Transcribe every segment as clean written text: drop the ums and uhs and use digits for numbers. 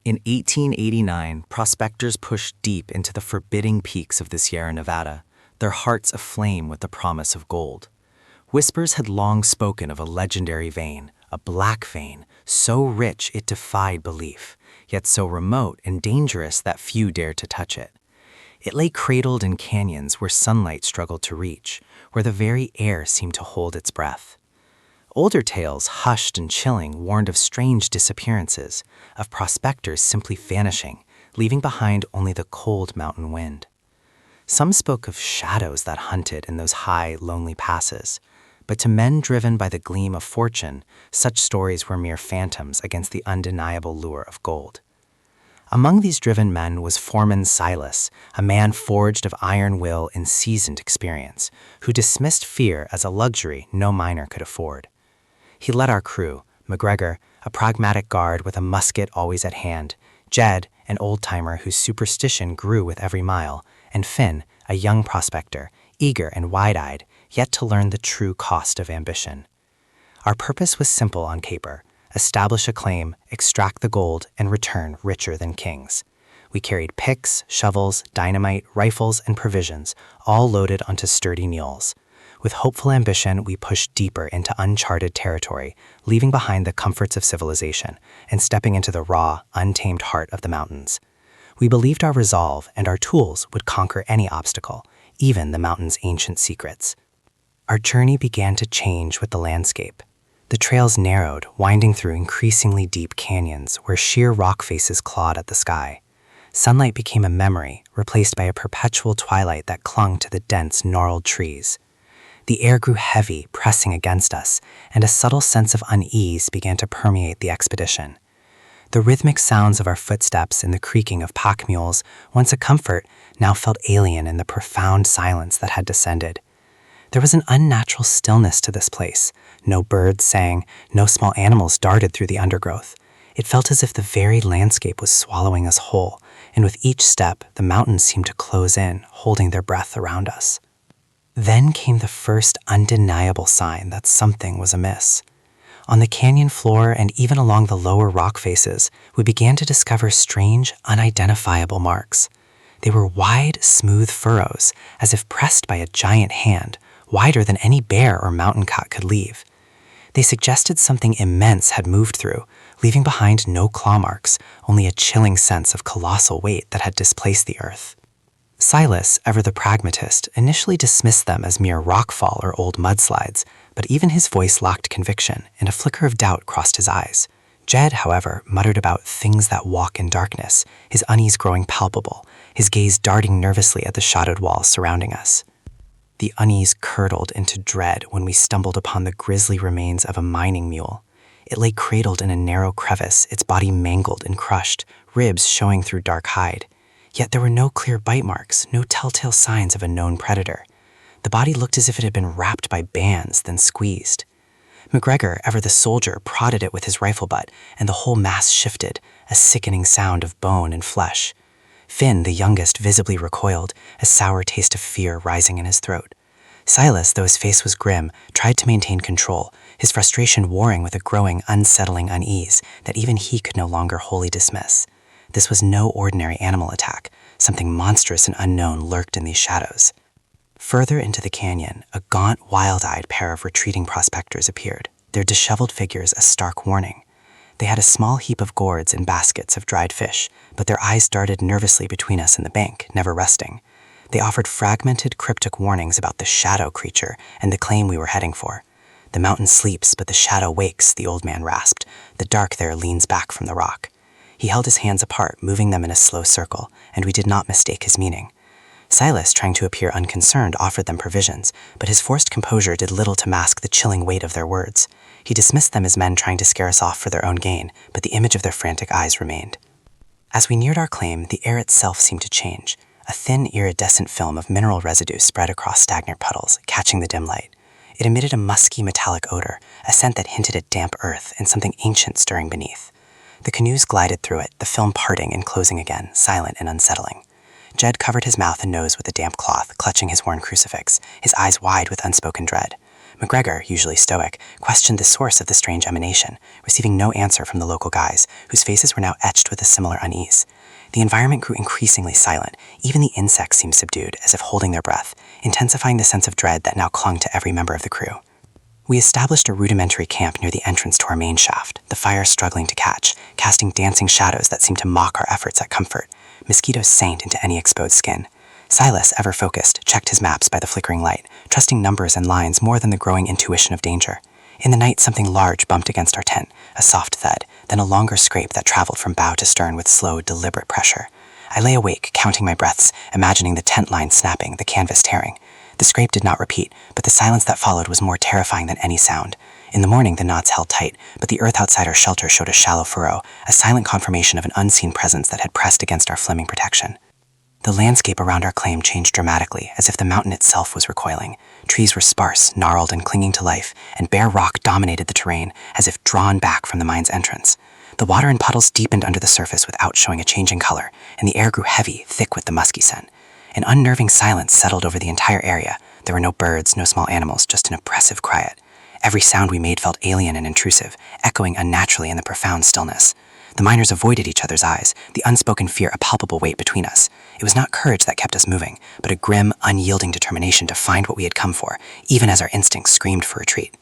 In 1889, prospectors pushed deep into the forbidding peaks of the Sierra Nevada, their hearts aflame with the promise of gold. Whispers had long spoken of a legendary vein, a black vein, so rich it defied belief, yet so remote and dangerous that few dared to touch it. It lay cradled in canyons where sunlight struggled to reach, where the very air seemed to hold its breath. Older tales, hushed and chilling, warned of strange disappearances, of prospectors simply vanishing, leaving behind only the cold mountain wind. Some spoke of shadows that hunted in those high, lonely passes, but to men driven by the gleam of fortune, such stories were mere phantoms against the undeniable lure of gold. Among these driven men was Foreman Silas, a man forged of iron will and seasoned experience, who dismissed fear as a luxury no miner could afford. He led our crew, McGregor, a pragmatic guard with a musket always at hand, Jed, an old-timer whose superstition grew with every mile, and Finn, a young prospector, eager and wide-eyed, yet to learn the true cost of ambition. Our purpose was simple on Caper: establish a claim, extract the gold, and return richer than kings. We carried picks, shovels, dynamite, rifles, and provisions, all loaded onto sturdy mules. With hopeful ambition, we pushed deeper into uncharted territory, leaving behind the comforts of civilization and stepping into the raw, untamed heart of the mountains. We believed our resolve and our tools would conquer any obstacle, even the mountain's ancient secrets. Our journey began to change with the landscape. The trails narrowed, winding through increasingly deep canyons where sheer rock faces clawed at the sky. Sunlight became a memory, replaced by a perpetual twilight that clung to the dense, gnarled trees. The air grew heavy, pressing against us, and a subtle sense of unease began to permeate the expedition. The rhythmic sounds of our footsteps and the creaking of pack mules, once a comfort, now felt alien in the profound silence that had descended. There was an unnatural stillness to this place. No birds sang, no small animals darted through the undergrowth. It felt as if the very landscape was swallowing us whole, and with each step, the mountains seemed to close in, holding their breath around us. Then came the first undeniable sign that something was amiss. On the canyon floor and even along the lower rock faces, we began to discover strange, unidentifiable marks. They were wide, smooth furrows, as if pressed by a giant hand, wider than any bear or mountain cat could leave. They suggested something immense had moved through, leaving behind no claw marks, only a chilling sense of colossal weight that had displaced the earth. Silas, ever the pragmatist, initially dismissed them as mere rockfall or old mudslides, but even his voice lacked conviction, and a flicker of doubt crossed his eyes. Jed, however, muttered about things that walk in darkness, his unease growing palpable, his gaze darting nervously at the shadowed walls surrounding us. The unease curdled into dread when we stumbled upon the grisly remains of a mining mule. It lay cradled in a narrow crevice, its body mangled and crushed, ribs showing through dark hide. Yet there were no clear bite marks, no telltale signs of a known predator. The body looked as if it had been wrapped by bands, then squeezed. McGregor, ever the soldier, prodded it with his rifle butt, and the whole mass shifted, a sickening sound of bone and flesh. Finn, the youngest, visibly recoiled, a sour taste of fear rising in his throat. Silas, though his face was grim, tried to maintain control, his frustration warring with a growing, unsettling unease that even he could no longer wholly dismiss. This was no ordinary animal attack. Something monstrous and unknown lurked in these shadows. Further into the canyon, a gaunt, wild-eyed pair of retreating prospectors appeared, their disheveled figures a stark warning. They had a small heap of gourds and baskets of dried fish, but their eyes darted nervously between us and the bank, never resting. They offered fragmented, cryptic warnings about the shadow creature and the claim we were heading for. "The mountain sleeps, but the shadow wakes," the old man rasped. "The dark there leans back from the rock." He held his hands apart, moving them in a slow circle, and we did not mistake his meaning. Silas, trying to appear unconcerned, offered them provisions, but his forced composure did little to mask the chilling weight of their words. He dismissed them as men trying to scare us off for their own gain, but the image of their frantic eyes remained. As we neared our claim, the air itself seemed to change. A thin, iridescent film of mineral residue spread across stagnant puddles, catching the dim light. It emitted a musky, metallic odor, a scent that hinted at damp earth and something ancient stirring beneath. The canoes glided through it, the film parting and closing again, silent and unsettling. Jed covered his mouth and nose with a damp cloth, clutching his worn crucifix, his eyes wide with unspoken dread. McGregor, usually stoic, questioned the source of the strange emanation, receiving no answer from the local guys, whose faces were now etched with a similar unease. The environment grew increasingly silent. Even the insects seemed subdued, as if holding their breath, intensifying the sense of dread that now clung to every member of the crew. We established a rudimentary camp near the entrance to our main shaft, the fire struggling to catch, casting dancing shadows that seemed to mock our efforts at comfort. Mosquitoes sank into any exposed skin. Silas, ever focused, checked his maps by the flickering light, trusting numbers and lines more than the growing intuition of danger. In the night, something large bumped against our tent, a soft thud, then a longer scrape that traveled from bow to stern with slow, deliberate pressure. I lay awake, counting my breaths, imagining the tent line snapping, the canvas tearing. The scrape did not repeat, but the silence that followed was more terrifying than any sound. In the morning, the knots held tight, but the earth outside our shelter showed a shallow furrow, a silent confirmation of an unseen presence that had pressed against our Fleming protection. The landscape around our claim changed dramatically, as if the mountain itself was recoiling. Trees were sparse, gnarled, and clinging to life, and bare rock dominated the terrain, as if drawn back from the mine's entrance. The water in puddles deepened under the surface without showing a change in color, and the air grew heavy, thick with the musky scent. An unnerving silence settled over the entire area. There were no birds, no small animals, just an oppressive quiet. Every sound we made felt alien and intrusive, echoing unnaturally in the profound stillness. The miners avoided each other's eyes, the unspoken fear a palpable weight between us. It was not courage that kept us moving, but a grim, unyielding determination to find what we had come for, even as our instincts screamed for retreat.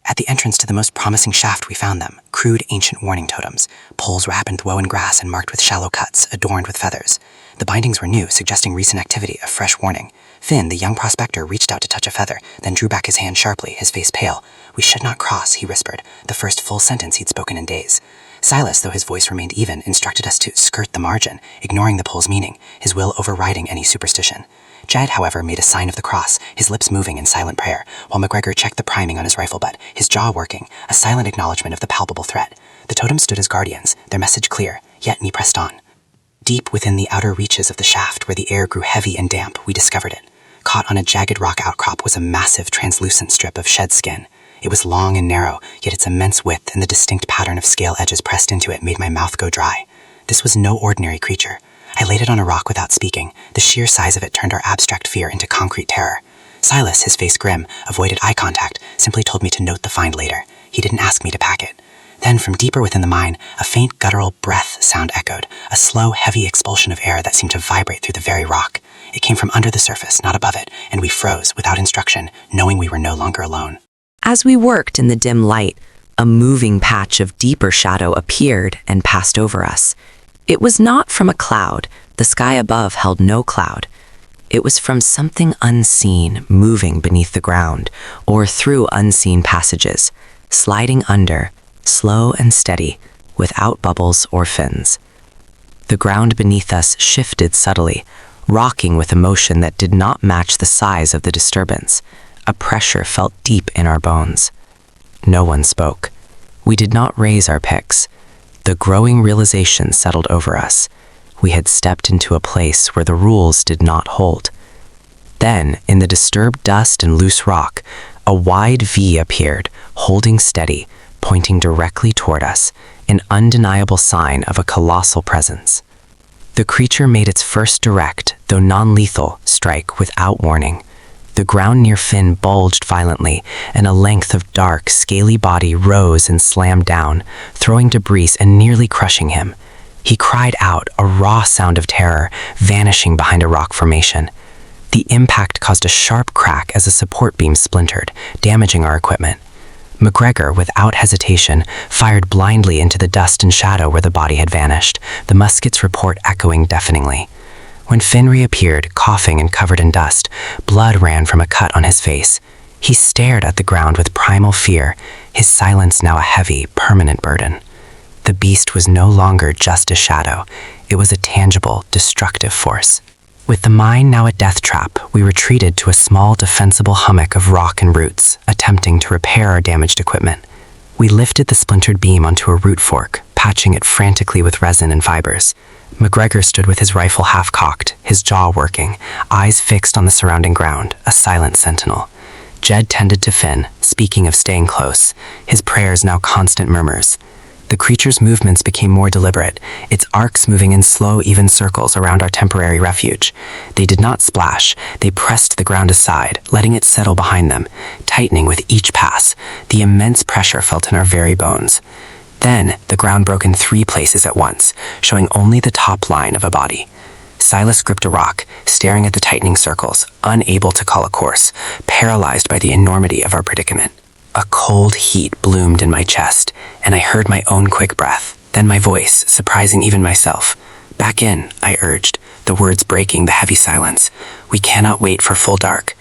At the entrance to the most promising shaft we found them, crude ancient warning totems, poles wrapped in woven grass and marked with shallow cuts, adorned with feathers. The bindings were new, suggesting recent activity, a fresh warning. Finn, the young prospector, reached out to touch a feather, then drew back his hand sharply, his face pale. "We should not cross," he whispered, the first full sentence he'd spoken in days. Silas, though his voice remained even, instructed us to skirt the margin, ignoring the pole's meaning, his will overriding any superstition. Jed, however, made a sign of the cross, his lips moving in silent prayer, while McGregor checked the priming on his rifle butt, his jaw working, a silent acknowledgement of the palpable threat. The totems stood as guardians, their message clear, yet we pressed on. Deep within the outer reaches of the shaft, where the air grew heavy and damp, we discovered it. Caught on a jagged rock outcrop was a massive, translucent strip of shed skin. It was long and narrow, yet its immense width and the distinct pattern of scale edges pressed into it made my mouth go dry. This was no ordinary creature. I laid it on a rock without speaking. The sheer size of it turned our abstract fear into concrete terror. Silas, his face grim, avoided eye contact, simply told me to note the find later. He didn't ask me to pack it. Then, from deeper within the mine, a faint guttural breath sound echoed, a slow, heavy expulsion of air that seemed to vibrate through the very rock. It came from under the surface, not above it, and we froze, without instruction, knowing we were no longer alone. As we worked in the dim light, a moving patch of deeper shadow appeared and passed over us. It was not from a cloud. The sky above held no cloud. It was from something unseen moving beneath the ground, or through unseen passages, sliding under, slow and steady, without bubbles or fins. The ground beneath us shifted subtly, rocking with a motion that did not match the size of the disturbance. A pressure felt deep in our bones. No one spoke. We did not raise our picks. The growing realization settled over us. We had stepped into a place where the rules did not hold. Then, in the disturbed dust and loose rock, a wide V appeared, holding steady, pointing directly toward us, an undeniable sign of a colossal presence. The creature made its first direct, though non-lethal, strike without warning. The ground near Finn bulged violently, and a length of dark, scaly body rose and slammed down, throwing debris and nearly crushing him. He cried out, a raw sound of terror, vanishing behind a rock formation. The impact caused a sharp crack as a support beam splintered, damaging our equipment. McGregor, without hesitation, fired blindly into the dust and shadow where the body had vanished, the musket's report echoing deafeningly. When Finn reappeared, coughing and covered in dust, blood ran from a cut on his face. He stared at the ground with primal fear, his silence now a heavy, permanent burden. The beast was no longer just a shadow. It was a tangible, destructive force. With the mine now a death trap, we retreated to a small, defensible hummock of rock and roots, attempting to repair our damaged equipment. We lifted the splintered beam onto a root fork, patching it frantically with resin and fibers. McGregor stood with his rifle half-cocked, his jaw working, eyes fixed on the surrounding ground, a silent sentinel. Jed tended to Finn, speaking of staying close, his prayers now constant murmurs. The creature's movements became more deliberate, its arcs moving in slow, even circles around our temporary refuge. They did not splash, they pressed the ground aside, letting it settle behind them, tightening with each pass, the immense pressure felt in our very bones. Then, the ground broke in 3 places at once, showing only the top line of a body. Silas gripped a rock, staring at the tightening circles, unable to call a course, paralyzed by the enormity of our predicament. A cold heat bloomed in my chest, and I heard my own quick breath, then my voice, surprising even myself. "Back in," I urged, the words breaking the heavy silence. "We cannot wait for full dark."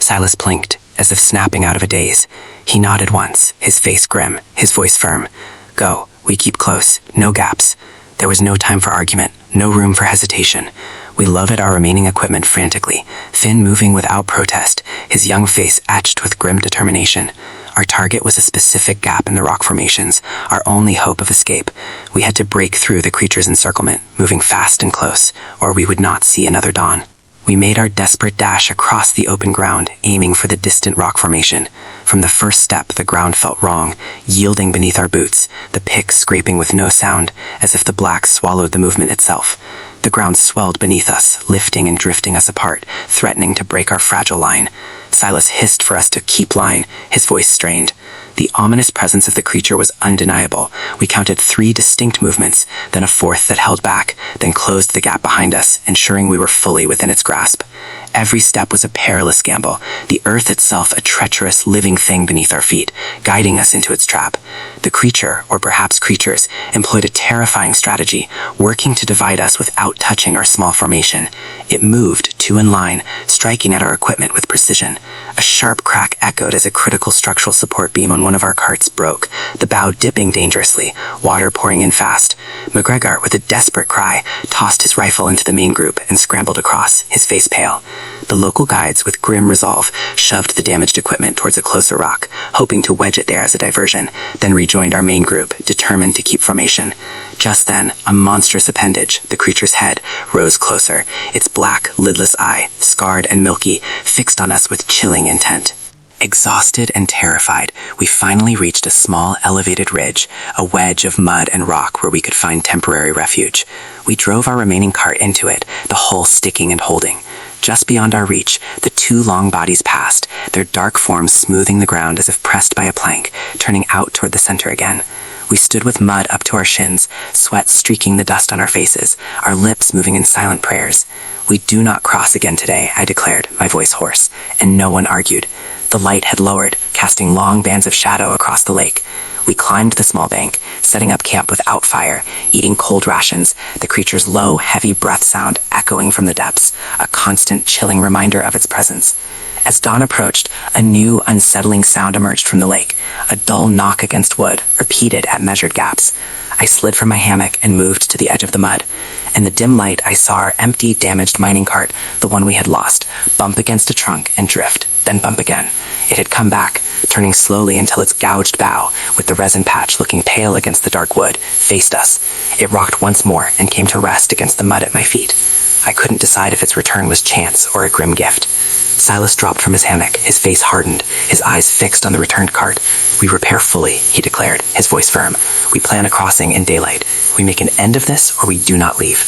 Silas blinked, as if snapping out of a daze. He nodded once, his face grim, his voice firm. "Go, we keep close, no gaps." There was no time for argument, no room for hesitation. We loaded our remaining equipment frantically, Finn moving without protest, his young face etched with grim determination. Our target was a specific gap in the rock formations, our only hope of escape. We had to break through the creature's encirclement, moving fast and close, or we would not see another dawn. We made our desperate dash across the open ground, aiming for the distant rock formation. From the first step, the ground felt wrong, yielding beneath our boots, the picks scraping with no sound, as if the black swallowed the movement itself. The ground swelled beneath us, lifting and drifting us apart, threatening to break our fragile line. Silas hissed for us to keep line, his voice strained. The ominous presence of the creature was undeniable. We counted 3 distinct movements, then a 4th that held back, then closed the gap behind us, ensuring we were fully within its grasp. Every step was a perilous gamble, the earth itself a treacherous, living thing beneath our feet, guiding us into its trap. The creature, or perhaps creatures, employed a terrifying strategy, working to divide us without touching our small formation. It moved, 2 in line, striking at our equipment with precision. A sharp crack echoed as a critical structural support beam on one of our carts broke, the bow dipping dangerously, water pouring in fast. McGregor, with a desperate cry, tossed his rifle into the main group and scrambled across, his face pale. The local guides, with grim resolve, shoved the damaged equipment towards a closer rock, hoping to wedge it there as a diversion, then rejoined our main group, determined to keep formation. Just then, a monstrous appendage, the creature's head, rose closer, its black, lidless eye, scarred and milky, fixed on us with chilling intent. Exhausted and terrified, we finally reached a small, elevated ridge, a wedge of mud and rock where we could find temporary refuge. We drove our remaining cart into it, the hull sticking and holding. Just beyond our reach, the 2 long bodies passed, their dark forms smoothing the ground as if pressed by a plank, turning out toward the center again. We stood with mud up to our shins, sweat streaking the dust on our faces, our lips moving in silent prayers. "We do not cross again today," I declared, my voice hoarse, and no one argued. The light had lowered, casting long bands of shadow across the lake. We climbed the small bank, setting up camp without fire, eating cold rations, the creature's low, heavy breath sound echoing from the depths, a constant, chilling reminder of its presence. As dawn approached, a new, unsettling sound emerged from the lake, a dull knock against wood, repeated at measured gaps. I slid from my hammock and moved to the edge of the mud. In the dim light, I saw our empty, damaged mining cart, the one we had lost, bump against a trunk and drift, then bump again. It had come back, turning slowly until its gouged bow, with the resin patch looking pale against the dark wood, faced us. It rocked once more and came to rest against the mud at my feet. I couldn't decide if its return was chance or a grim gift. Silas dropped from his hammock, his face hardened, his eyes fixed on the returned cart. "We repair fully," he declared, his voice firm. "We plan a crossing in daylight. We make an end of this or we do not leave."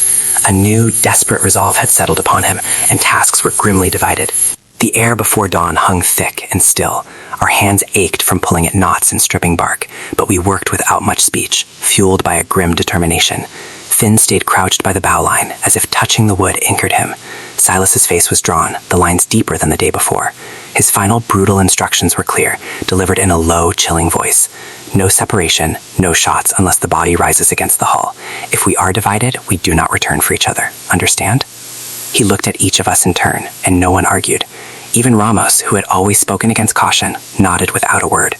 A new, desperate resolve had settled upon him, and tasks were grimly divided. The air before dawn hung thick and still. Our hands ached from pulling at knots and stripping bark, but we worked without much speech, fueled by a grim determination. Finn stayed crouched by the bow line, as if touching the wood anchored him. Silas's face was drawn, the lines deeper than the day before. His final brutal instructions were clear, delivered in a low, chilling voice. No separation, no shots unless the body rises against the hull. If we are divided, we do not return for each other. Understand? He looked at each of us in turn, and no one argued. Even Ramos, who had always spoken against caution, nodded without a word.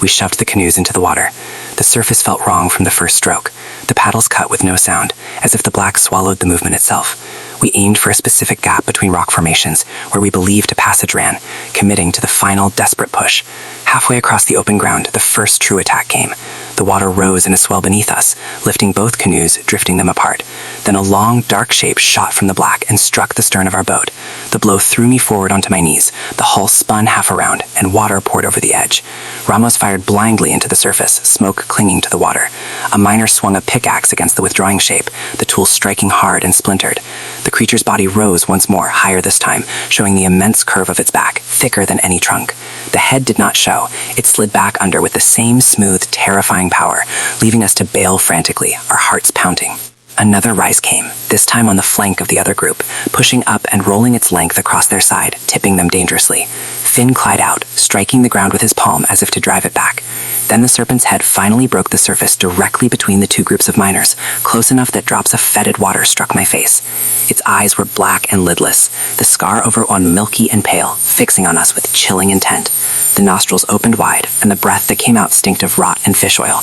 We shoved the canoes into the water. The surface felt wrong from the first stroke. The paddles cut with no sound, as if the black swallowed the movement itself. We aimed for a specific gap between rock formations, where we believed a passage ran, committing to the final, desperate push. Halfway across the open ground, the first true attack came. The water rose in a swell beneath us, lifting both canoes, drifting them apart. Then a long, dark shape shot from the black and struck the stern of our boat. The blow threw me forward onto my knees. The hull spun half around, and water poured over the edge. Ramos fired blindly into the surface, smoke clinging to the water. A miner swung a pickaxe against the withdrawing shape, the tool striking hard and splintered. The creature's body rose once more, higher this time, showing the immense curve of its back, thicker than any trunk. The head did not show. It slid back under with the same smooth, terrifying power, leaving us to bail frantically, our hearts pounding. Another rise came, this time on the flank of the other group, pushing up and rolling its length across their side, tipping them dangerously. Finn cried out, striking the ground with his palm as if to drive it back. Then the serpent's head finally broke the surface directly between the two groups of miners, close enough that drops of fetid water struck my face. Its eyes were black and lidless, the scar over one milky and pale, fixing on us with chilling intent. The nostrils opened wide, and the breath that came out stinked of rot and fish oil.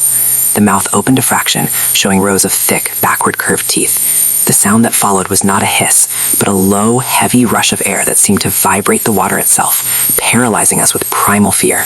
The mouth opened a fraction, showing rows of thick, backward-curved teeth. The sound that followed was not a hiss, but a low, heavy rush of air that seemed to vibrate the water itself, paralyzing us with primal fear.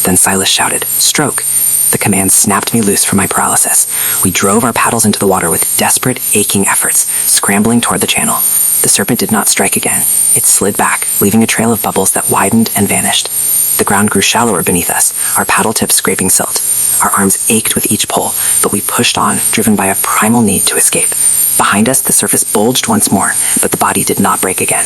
Then Silas shouted, "Stroke!" The command snapped me loose from my paralysis. We drove our paddles into the water with desperate, aching efforts, scrambling toward the channel. The serpent did not strike again. It slid back, leaving a trail of bubbles that widened and vanished. The ground grew shallower beneath us, our paddle tips scraping silt. Our arms ached with each pull, but we pushed on, driven by a primal need to escape. Behind us, the surface bulged once more, but the body did not break again.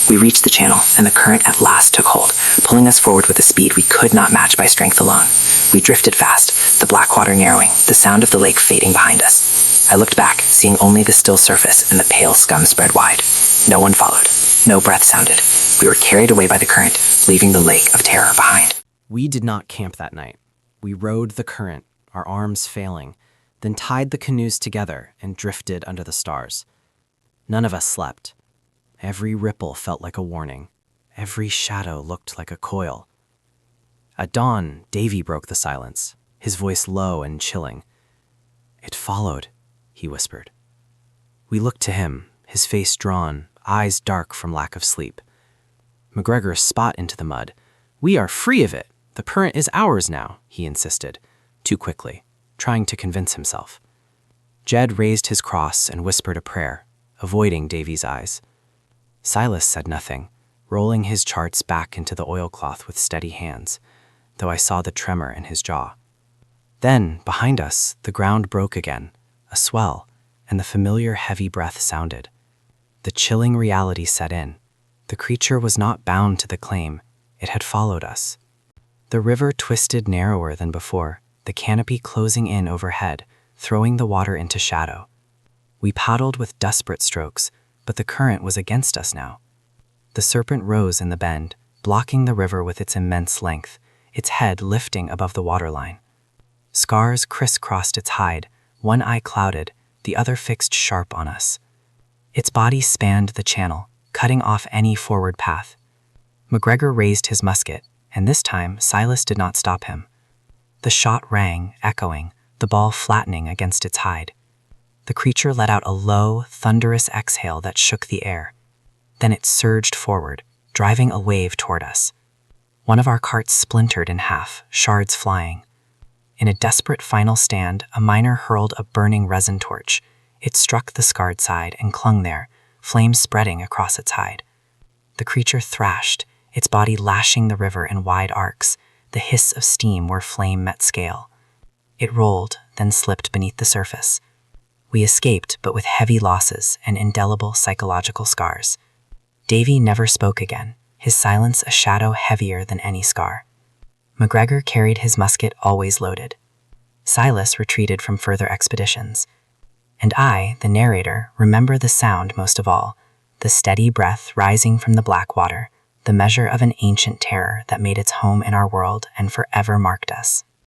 We reached the channel, and the current at last took hold, pulling us forward with a speed we could not match by strength alone. We drifted fast, the black water narrowing, the sound of the lake fading behind us. I looked back, seeing only the still surface and the pale scum spread wide. No one followed. No breath sounded. We were carried away by the current, leaving the lake of terror behind. We did not camp that night. We rode the current, our arms failing, then tied the canoes together and drifted under the stars. None of us slept. Every ripple felt like a warning. Every shadow looked like a coil. At dawn, Davy broke the silence, his voice low and chilling. "It followed," he whispered. We looked to him, his face drawn, eyes dark from lack of sleep. McGregor spat into the mud. "We are free of it. The current is ours now," he insisted, too quickly, trying to convince himself. Jed raised his cross and whispered a prayer, avoiding Davy's eyes. Silas said nothing, rolling his charts back into the oilcloth with steady hands, though I saw the tremor in his jaw. Then, behind us, the ground broke again, a swell, and the familiar heavy breath sounded. The chilling reality set in. The creature was not bound to the claim. It had followed us. The river twisted narrower than before, the canopy closing in overhead, throwing the water into shadow. We paddled with desperate strokes, but the current was against us now. The serpent rose in the bend, blocking the river with its immense length, its head lifting above the waterline. Scars crisscrossed its hide, one eye clouded, the other fixed sharp on us. Its body spanned the channel, cutting off any forward path. McGregor raised his musket, and this time Silas did not stop him. The shot rang, echoing, the ball flattening against its hide. The creature let out a low, thunderous exhale that shook the air. Then it surged forward, driving a wave toward us. One of our carts splintered in half, shards flying. In a desperate final stand, a miner hurled a burning resin torch. It struck the scarred side and clung there, flames spreading across its hide. The creature thrashed, its body lashing the river in wide arcs, the hiss of steam where flame met scale. It rolled, then slipped beneath the surface. We escaped, but with heavy losses and indelible psychological scars. Davy never spoke again, his silence a shadow heavier than any scar. McGregor carried his musket always loaded. Silas retreated from further expeditions. And I, the narrator, remember the sound most of all, the steady breath rising from the black water, the measure of an ancient terror that made its home in our world and forever marked us.